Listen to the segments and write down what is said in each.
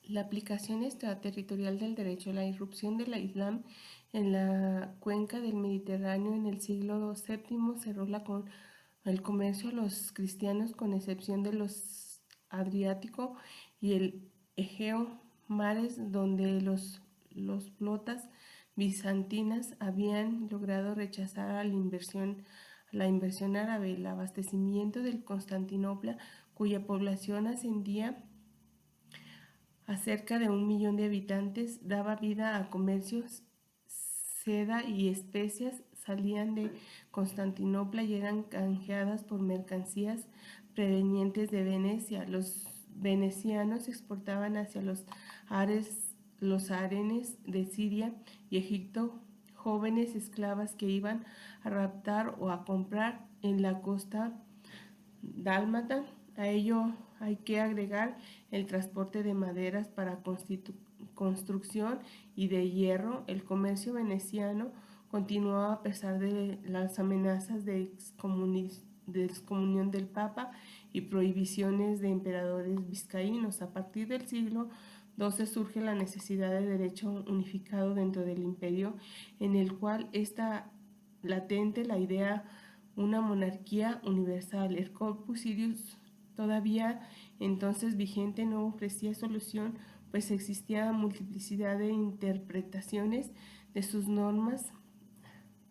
La aplicación extraterritorial del derecho, la irrupción del Islam en la cuenca del Mediterráneo en el siglo VII cerró con el comercio a los cristianos con excepción de los Adriático y el Egeo, mares donde los flotas bizantinas habían logrado rechazar a la inversión árabe. El abastecimiento de Constantinopla, cuya población ascendía a cerca de 1 millón de habitantes, daba vida a comercios. Seda y especias salían de Constantinopla y eran canjeadas por mercancías provenientes de Venecia. Los venecianos exportaban hacia los harenes de Siria y Egipto jóvenes esclavas que iban a raptar o a comprar en la costa dálmata. A ello hay que agregar el transporte de maderas para construcción y de hierro. El comercio veneciano continuaba a pesar de las amenazas de excomunión del Papa y prohibiciones de emperadores vizcaínos. A partir del siglo XII surge la necesidad de derecho unificado dentro del imperio, en el cual está latente la idea una monarquía universal. El Corpus Iuris, todavía entonces vigente, no ofrecía solución, pues existía multiplicidad de interpretaciones de sus normas.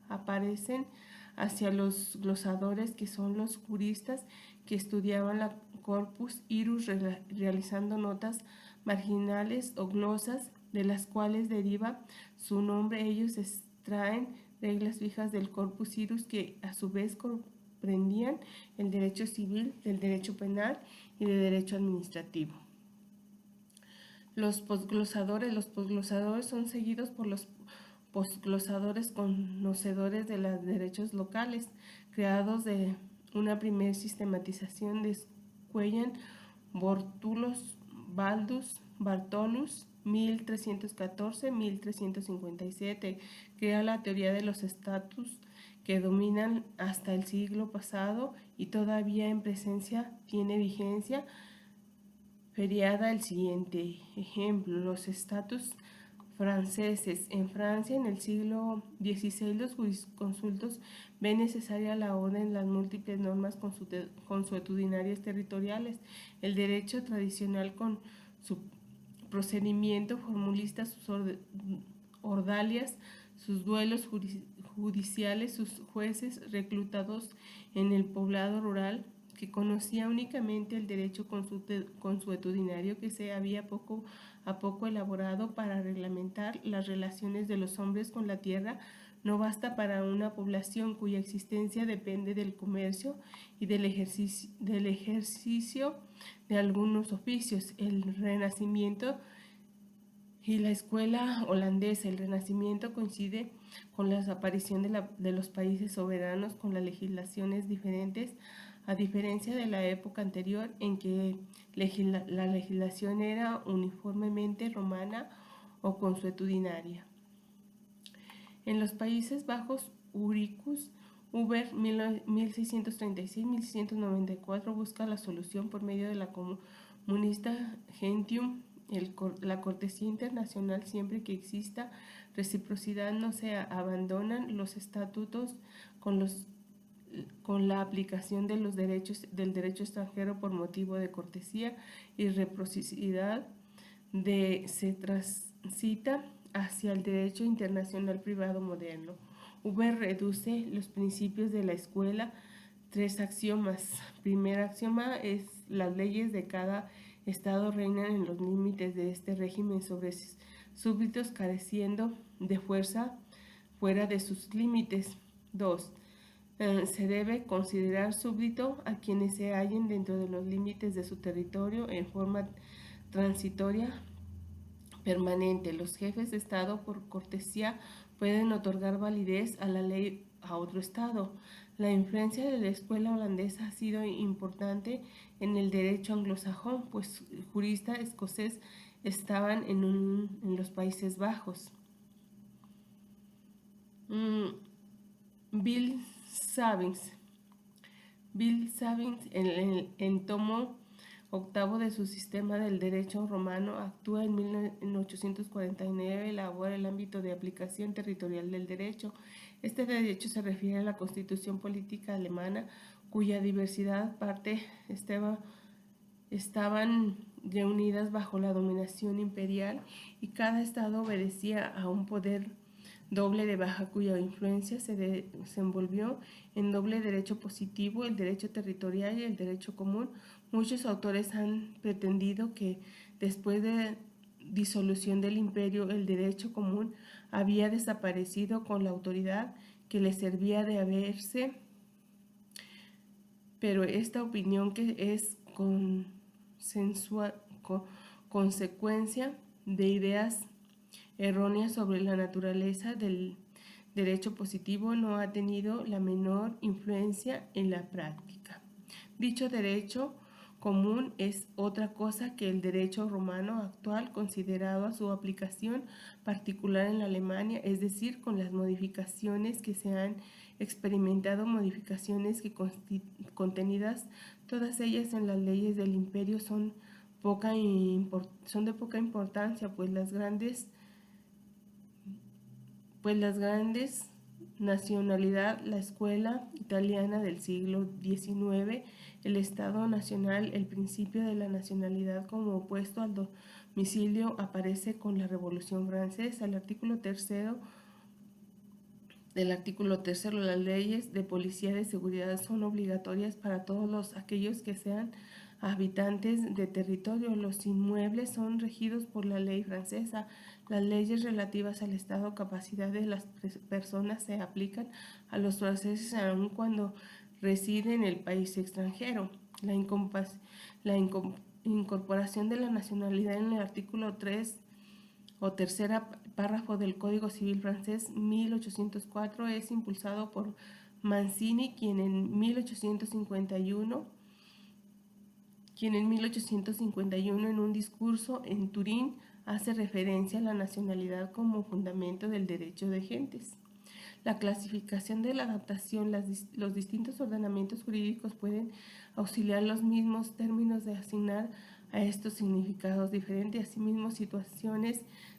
Aparecen hacia los glosadores, que son los juristas que estudiaban la Corpus Iuris realizando notas marginales o glosas, de las cuales deriva su nombre. Ellos extraen reglas fijas del Corpus Iuris que a su vez comprendían el derecho civil, del derecho penal y del derecho administrativo. Los posglosadores son seguidos por los posglosadores conocedores de los derechos locales, creados de una primera sistematización de Cuellan, Bortulus, Baldus, Bartolus, 1314-1357, crea la teoría de los estatus que dominan hasta el siglo pasado y todavía en presencia tiene vigencia feriada. El siguiente ejemplo, los estatus franceses. En Francia, en el siglo XVI, los jurisconsultos ven necesaria la orden las múltiples normas consuetudinarias territoriales, el derecho tradicional con su procedimiento formulista, sus ordalias, sus duelos judiciales, sus jueces reclutados en el poblado rural, que conocía únicamente el derecho consuetudinario que se había poco a poco elaborado para reglamentar las relaciones de los hombres con la tierra, no basta para una población cuya existencia depende del comercio y del ejercicio de algunos oficios. El Renacimiento y la escuela holandesa. El Renacimiento coincide con la aparición de los países soberanos con las legislaciones diferentes, a diferencia de la época anterior en que la legislación era uniformemente romana o consuetudinaria. En los Países Bajos, Ulricus Huber, 1636-1694, busca la solución por medio de la comunista Gentium. La cortesía internacional, siempre que exista reciprocidad, no se abandonan los estatutos con la aplicación de los derechos del derecho extranjero por motivo de cortesía y reciprocidad se transita hacia el derecho internacional privado moderno. Huber reduce los principios de la escuela 3 axiomas. Primer axioma es: las leyes de cada Estado reinan en los límites de este régimen sobre súbditos, careciendo de fuerza fuera de sus límites. 2. Se debe considerar súbdito a quienes se hallen dentro de los límites de su territorio en forma transitoria permanente. Los jefes de Estado, por cortesía, pueden otorgar validez a la ley a otro Estado. La influencia de la escuela holandesa ha sido importante en el derecho anglosajón, pues juristas escoceses estaban en los Países Bajos. Bill Savins en tomo octavo de su sistema del derecho romano, actúa en 1849, elabora el ámbito de aplicación territorial del derecho. Este derecho se refiere a la constitución política alemana, cuya diversidad parte estaban reunidas bajo la dominación imperial y cada estado obedecía a un poder doble de baja cuya influencia se desenvolvió en doble derecho positivo, el derecho territorial y el derecho común. Muchos autores han pretendido que después de disolución del imperio el derecho común había desaparecido con la autoridad que le servía de haberse, pero esta opinión que es consecuencia de ideas erróneas sobre la naturaleza del derecho positivo no ha tenido la menor influencia en la práctica. Dicho derecho común es otra cosa que el derecho romano actual, considerado a su aplicación particular en la Alemania, es decir, con las modificaciones que se han experimentado, modificaciones que contenidas todas ellas en las leyes del imperio son de poca importancia, pues las grandes nacionalidad, la escuela italiana del siglo XIX, el Estado nacional, el principio de la nacionalidad como opuesto al domicilio aparece con la Revolución Francesa. El artículo tercero, las leyes de policía de seguridad son obligatorias para todos aquellos que sean habitantes de territorio. Los inmuebles son regidos por la ley francesa. Las leyes relativas al estado o capacidad de las personas se aplican a los franceses aun cuando residen en el país extranjero. La incorporación de la nacionalidad en el artículo 3 o tercera párrafo del Código Civil francés 1804 es impulsado por Mancini, quien en 1851 en un discurso en Turín hace referencia a la nacionalidad como fundamento del derecho de gentes. La clasificación de la adaptación, los distintos ordenamientos jurídicos pueden auxiliar los mismos términos de asignar a estos significados diferentes. Asimismo,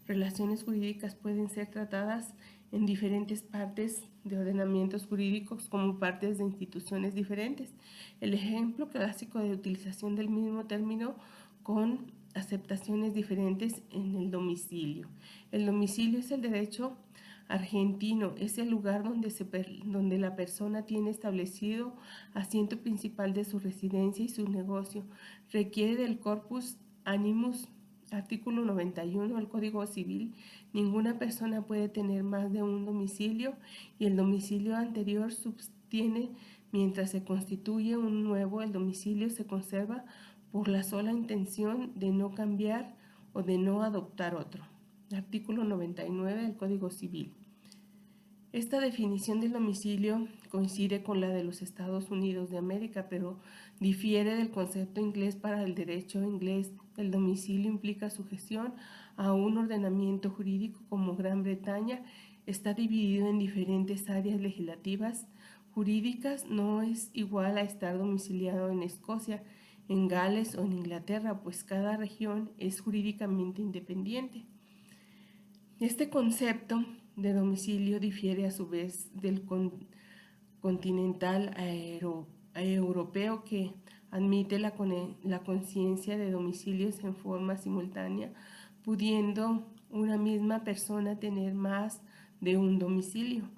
relaciones jurídicas pueden ser tratadas en diferentes partes de ordenamientos jurídicos como partes de instituciones diferentes. El ejemplo clásico de utilización del mismo término con aceptaciones diferentes en el domicilio. El domicilio es el derecho argentino, es el lugar donde la persona tiene establecido asiento principal de su residencia y su negocio. Requiere del corpus animus, artículo 91 del Código Civil. Ninguna persona puede tener más de un domicilio y el domicilio anterior subtiene mientras se constituye un nuevo. El domicilio se conserva por la sola intención de no cambiar o de no adoptar otro. Artículo 99 del Código Civil. Esta definición del domicilio coincide con la de los Estados Unidos de América, pero difiere del concepto inglés. Para el derecho inglés, el domicilio implica sujeción a un ordenamiento jurídico. Como Gran Bretaña está dividido en diferentes áreas legislativas jurídicas, no es igual a estar domiciliado en Escocia, en Gales o en Inglaterra, pues cada región es jurídicamente independiente. Este concepto de domicilio difiere a su vez del continental europeo, que admite la conciencia de domicilios en forma simultánea, pudiendo una misma persona tener más de un domicilio.